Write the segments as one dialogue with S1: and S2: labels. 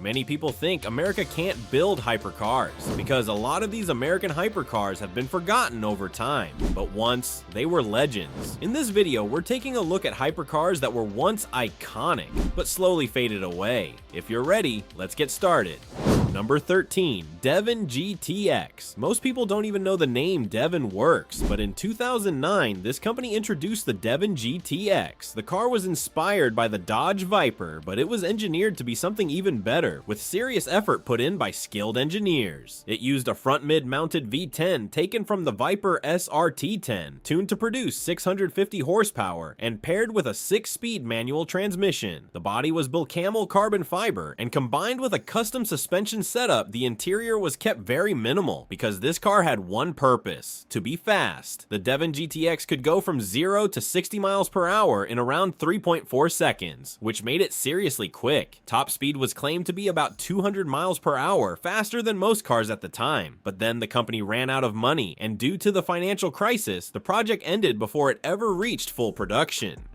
S1: Many people think America can't build hypercars because a lot of these American hypercars have been forgotten over time, but once they were legends. In this video, we're taking a look at hypercars that were once iconic, but slowly faded away. If you're ready, let's get started. Number 13, Devon GTX. Most people don't even know the name Devon Works, but in 2009, this company introduced the Devon GTX. The car was inspired by the Dodge Viper, but it was engineered to be something even better, with serious effort put in by skilled engineers. It used a front mid-mounted V10 taken from the Viper SRT10, tuned to produce 650 horsepower, and paired with a 6-speed manual transmission. The body was built camel carbon fiber, and combined with a custom suspension setup, the interior was kept very minimal because this car had one purpose: to be fast. The Devon GTX could go from 0 to 60 miles per hour in around 3.4 seconds, which made it seriously quick. Top speed was claimed to be about 200 miles per hour, faster than most cars at the time. But then the company ran out of money, and due to the financial crisis, the project ended before it ever reached full production.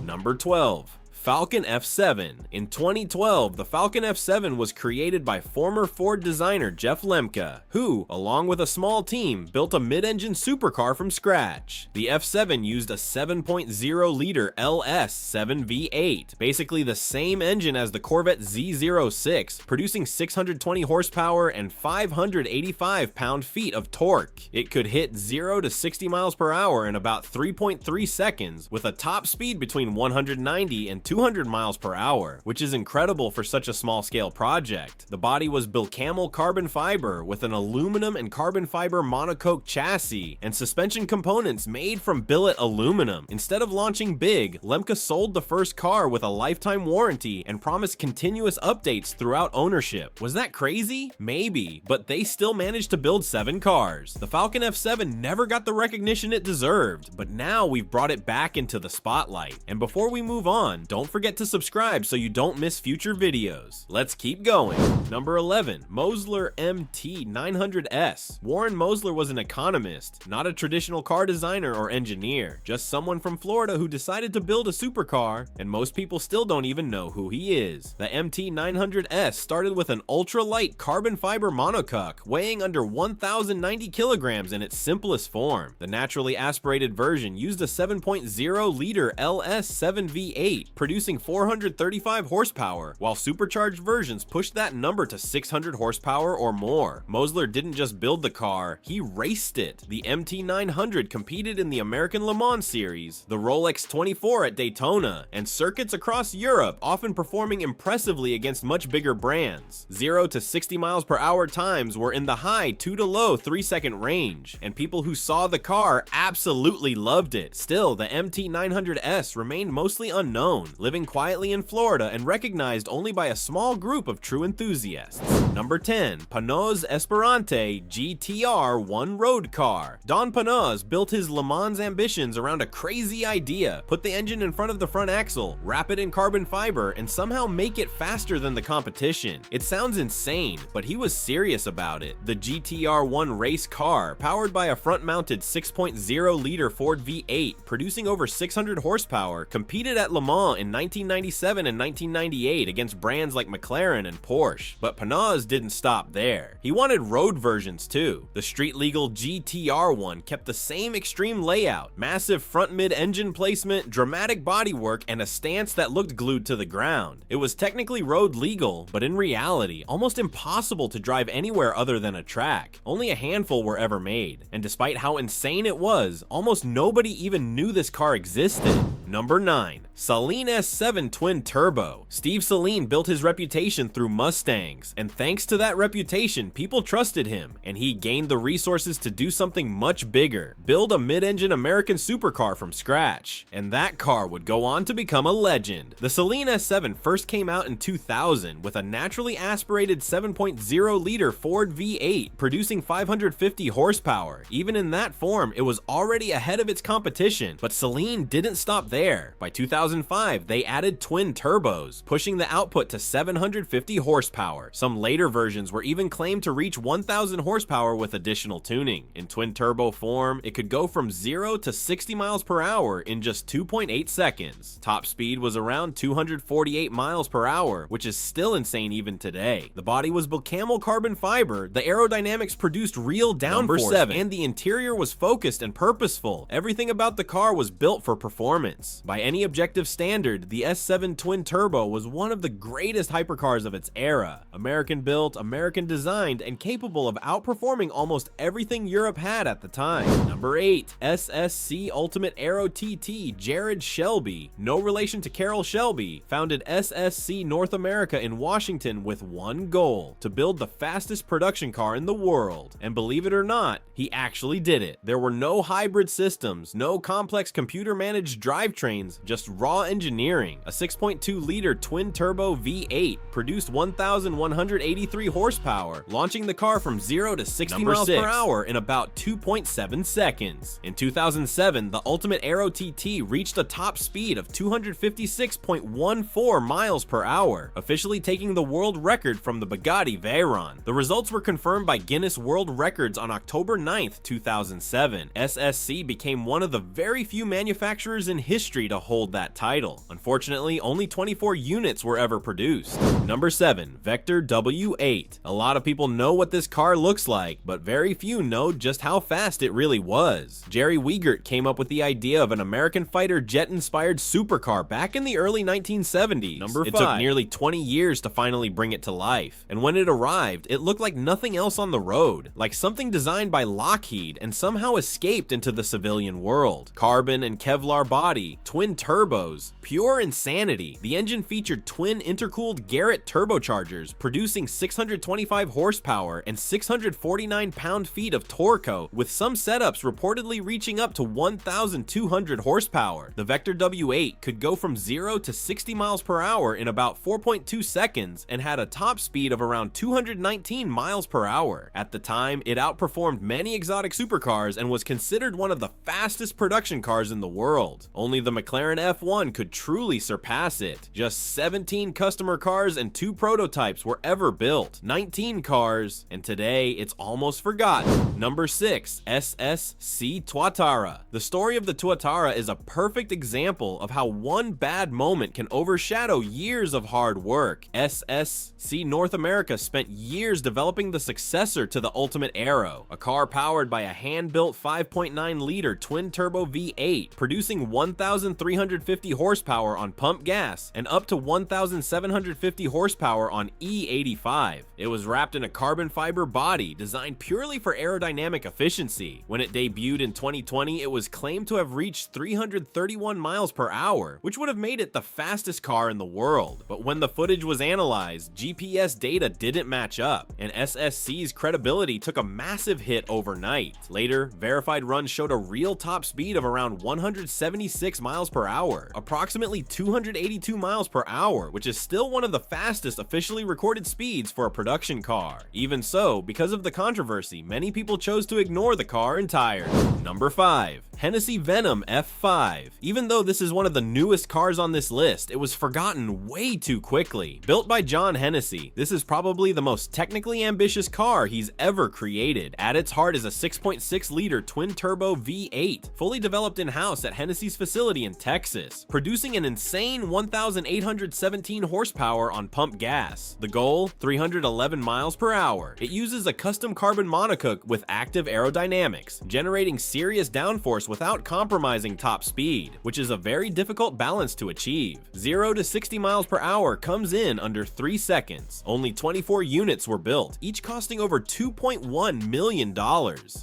S1: Number 12. Falcon F7. In 2012, the Falcon F7 was created by former Ford designer Jeff Lemke, who, along with a small team, built a mid-engine supercar from scratch. The F7 used a 7.0-liter LS7 V8, basically the same engine as the Corvette Z06, producing 620 horsepower and 585 pound-feet of torque. It could hit 0 to 60 miles per hour in about 3.3 seconds, with a top speed between 190 and 200 miles per hour, which is incredible for such a small-scale project. The body was built camel carbon fiber with an aluminum and carbon fiber monocoque chassis and suspension components made from billet aluminum. Instead of launching big, Lemke sold the first car with a lifetime warranty and promised continuous updates throughout ownership. Was that crazy? Maybe, but they still managed to build 7 cars. The Falcon F7 never got the recognition it deserved, but now we've brought it back into the spotlight. And before we move on, don't forget to subscribe so you don't miss future videos. Let's keep going. Number 11, Mosler MT900S. Warren Mosler was an economist, not a traditional car designer or engineer, just someone from Florida who decided to build a supercar, and most people still don't even know who he is. The MT900S started with an ultra-light carbon fiber monocoque, weighing under 1,090 kilograms in its simplest form. The naturally aspirated version used a 7.0-liter LS7 V8, producing 435 horsepower, while supercharged versions pushed that number to 600 horsepower or more. Mosler didn't just build the car, he raced it. The MT900 competed in the American Le Mans series, the Rolex 24 at Daytona, and circuits across Europe, often performing impressively against much bigger brands. 0 to 60 miles per hour times were in the high 2 to low 3-second range, and people who saw the car absolutely loved it. Still, the MT900S remained mostly unknown, living quietly in Florida and recognized only by a small group of true enthusiasts. Number 10, Panoz Esperante GTR1 road car. Don Panoz built his Le Mans ambitions around a crazy idea: put the engine in front of the front axle, wrap it in carbon fiber, and somehow make it faster than the competition. It sounds insane, but he was serious about it. The GTR1 race car, powered by a front-mounted 6.0-liter Ford V8, producing over 600 horsepower, competed at Le Mans in 1997 and 1998 against brands like McLaren and Porsche. But Panoz didn't stop there. He wanted road versions too. The street-legal GTR1 kept the same extreme layout, massive front mid-engine placement, dramatic bodywork, and a stance that looked glued to the ground. It was technically road legal, but in reality, almost impossible to drive anywhere other than a track. Only a handful were ever made, and despite how insane it was, almost nobody even knew this car existed. Number 9, Saleen S7 Twin Turbo. Steve Saleen built his reputation through Mustangs, and thanks to that reputation, people trusted him, and he gained the resources to do something much bigger: build a mid-engine American supercar from scratch. And that car would go on to become a legend. The Saleen S7 first came out in 2000 with a naturally aspirated 7.0-liter Ford V8, producing 550 horsepower. Even in that form, it was already ahead of its competition, but Saleen didn't stop there. there. By 2005, they added twin turbos, pushing the output to 750 horsepower. Some later versions were even claimed to reach 1,000 horsepower with additional tuning. In twin turbo form, it could go from 0 to 60 miles per hour in just 2.8 seconds. Top speed was around 248 miles per hour, which is still insane even today. The body was built camel carbon fiber, the aerodynamics produced real downforce, and the interior was focused and purposeful. Everything about the car was built for performance. By any objective standard, the S7 twin turbo was one of the greatest hypercars of its era. American built, American designed, and capable of outperforming almost everything Europe had at the time. Number 8, SSC Ultimate Aero TT Jared Shelby. No relation to Carroll Shelby, founded SSC North America in Washington with one goal: to build the fastest production car in the world. And believe it or not, he actually did it. There were no hybrid systems, no complex computer-managed drivetrains, just raw engineering. A 6.2-liter twin-turbo V8 produced 1,183 horsepower, launching the car from 0 to 60 miles per hour in about 2.7 seconds. In 2007, the Ultimate Aero TT reached a top speed of 256.14 miles per hour, officially taking the world record from the Bugatti Veyron. The results were confirmed by Guinness World Records on October 9th, 2007. SSC became one of the very few manufacturers in history to hold that title. Unfortunately, only 24 units were ever produced. Number 7, Vector W8. A lot of people know what this car looks like, but very few know just how fast it really was. Jerry Wiegert came up with the idea of an American fighter jet-inspired supercar back in the early 1970s. Number 5. It took nearly 20 years to finally bring it to life, and when it arrived, it looked like nothing else on the road, like something designed by Lockheed and somehow escaped into the civilian world. Carbon and Kevlar body, twin turbos, pure insanity. The engine featured twin intercooled Garrett turbochargers, producing 625 horsepower and 649 pound-feet of torque, with some setups reportedly reaching up to 1,200 horsepower. The Vector W8 could go from 0 to 60 miles per hour in about 4.2 seconds and had a top speed of around 219 miles per hour. At the time, it outperformed many exotic supercars and was considered one of the fastest production cars in the world. Only the McLaren F1 could truly surpass it. Just 17 customer cars and 2 prototypes were ever built. 19 cars, and today it's almost forgotten. Number 6, SSC Tuatara. The story of the Tuatara is a perfect example of how one bad moment can overshadow years of hard work. SSC North America spent years developing the successor to the Ultimate Aero, a car powered by a hand-built 5.9-liter twin-turbo V8, producing 1,350 horsepower on pump gas and up to 1,750 horsepower on E85. It was wrapped in a carbon fiber body designed purely for aerodynamic efficiency. When it debuted in 2020, it was claimed to have reached 331 miles per hour, which would have made it the fastest car in the world. But when the footage was analyzed, GPS data didn't match up, and SSC's credibility took a massive hit overnight. Later, verified runs showed a real top speed of around 176 miles per hour, approximately 282 miles per hour, which is still one of the fastest officially recorded speeds for a production car. Even so, because of the controversy, many people chose to ignore the car entirely. Number 5, Hennessey Venom F5. Even though this is one of the newest cars on this list, it was forgotten way too quickly. Built by John Hennessey, this is probably the most technically ambitious car he's ever created. At its heart is a 6.6-liter twin-turbo V8, fully developed in-house at Hennessey's facility in Texas, producing an insane 1,817 horsepower on pump gas. The goal? 311 miles per hour. It uses a custom carbon monocoque with active aerodynamics, generating serious downforce without compromising top speed, which is a very difficult balance to achieve. 0 to 60 miles per hour comes in under 3 seconds. Only 24 units were built, each costing over $2.1 million.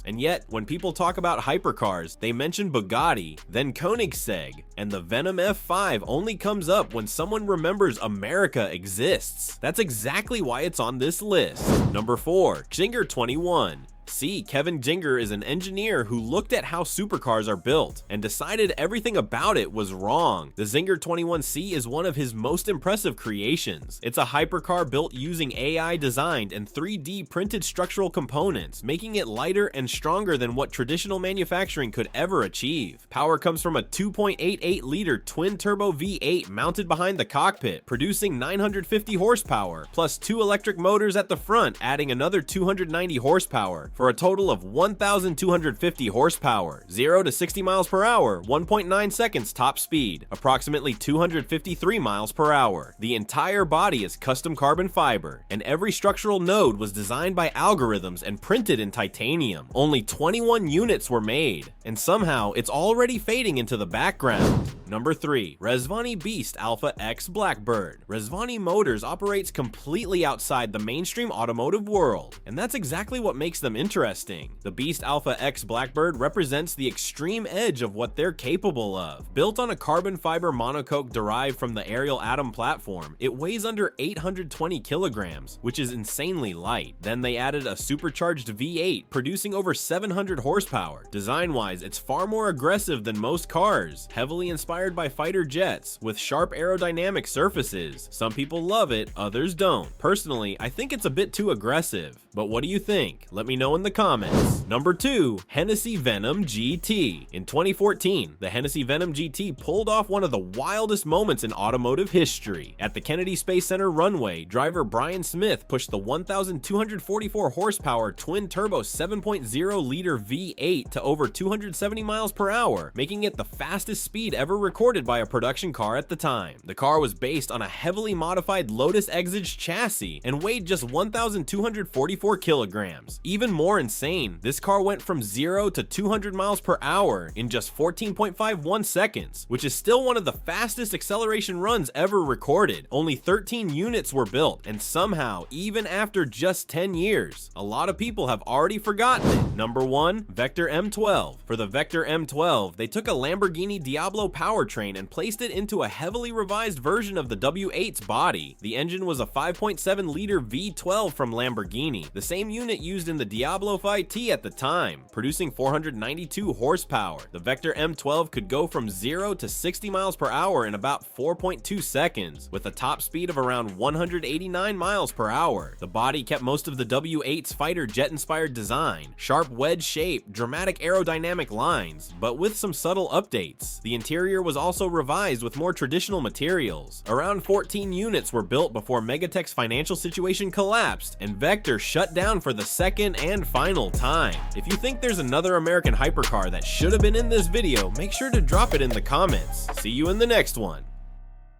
S1: And yet, when people talk about hypercars, they mention Bugatti, then Koenigsegg, and the Venom F5 only comes up when someone remembers America exists. That's exactly why it's on this list. Number 4, Zinger 21. C. Kevin Zinger is an engineer who looked at how supercars are built and decided everything about it was wrong. The Zinger 21C is one of his most impressive creations. It's a hypercar built using AI designed and 3D printed structural components, making it lighter and stronger than what traditional manufacturing could ever achieve. Power comes from a 2.88-liter twin-turbo V8 mounted behind the cockpit, producing 950 horsepower, plus 2 electric motors at the front, adding another 290 horsepower, for a total of 1,250 horsepower. 0 to 60 miles per hour, 1.9 seconds top speed, approximately 253 miles per hour. The entire body is custom carbon fiber, and every structural node was designed by algorithms and printed in titanium. Only 21 units were made, and somehow it's already fading into the background. Number 3. Rezvani Beast Alpha X Blackbird. Rezvani Motors operates completely outside the mainstream automotive world, and that's exactly what makes them interesting. The Beast Alpha X Blackbird represents the extreme edge of what they're capable of. Built on a carbon fiber monocoque derived from the Ariel Atom platform, it weighs under 820 kilograms, which is insanely light. Then they added a supercharged V8, producing over 700 horsepower. Design-wise, it's far more aggressive than most cars, heavily inspired by fighter jets, with sharp aerodynamic surfaces. Some people love it, others don't. Personally, I think it's a bit too aggressive. But what do you think? Let me know in the comments. Number 2. Hennessey Venom GT. In 2014, the Hennessey Venom GT pulled off one of the wildest moments in automotive history. At the Kennedy Space Center runway, driver Brian Smith pushed the 1,244 horsepower twin-turbo 7.0-liter V8 to over 270 miles per hour, making it the fastest speed ever recorded by a production car at the time. The car was based on a heavily modified Lotus Exige chassis and weighed just 1,244 kilograms. Even more insane, this car went from 0 to 200 miles per hour in just 14.51 seconds, which is still one of the fastest acceleration runs ever recorded. Only 13 units were built, and somehow, even after just 10 years, a lot of people have already forgotten it. Number 1. Vector M12. For the Vector M12, they took a Lamborghini Diablo powertrain and placed it into a heavily revised version of the W8's body. The engine was a 5.7-liter V12 from Lamborghini, the same unit used in the Diablo 5T at the time, producing 492 horsepower. The Vector M12 could go from 0 to 60 miles per hour in about 4.2 seconds, with a top speed of around 189 miles per hour. The body kept most of the W8's fighter jet-inspired design, sharp wedge shape, dramatic aerodynamic lines, but with some subtle updates. The interior was also revised with more traditional materials. Around 14 units were built before Megatech's financial situation collapsed, and Vector shut down for the second and final time. If you think there's another American hypercar that should have been in this video, make sure to drop it in the comments. See you in the next one.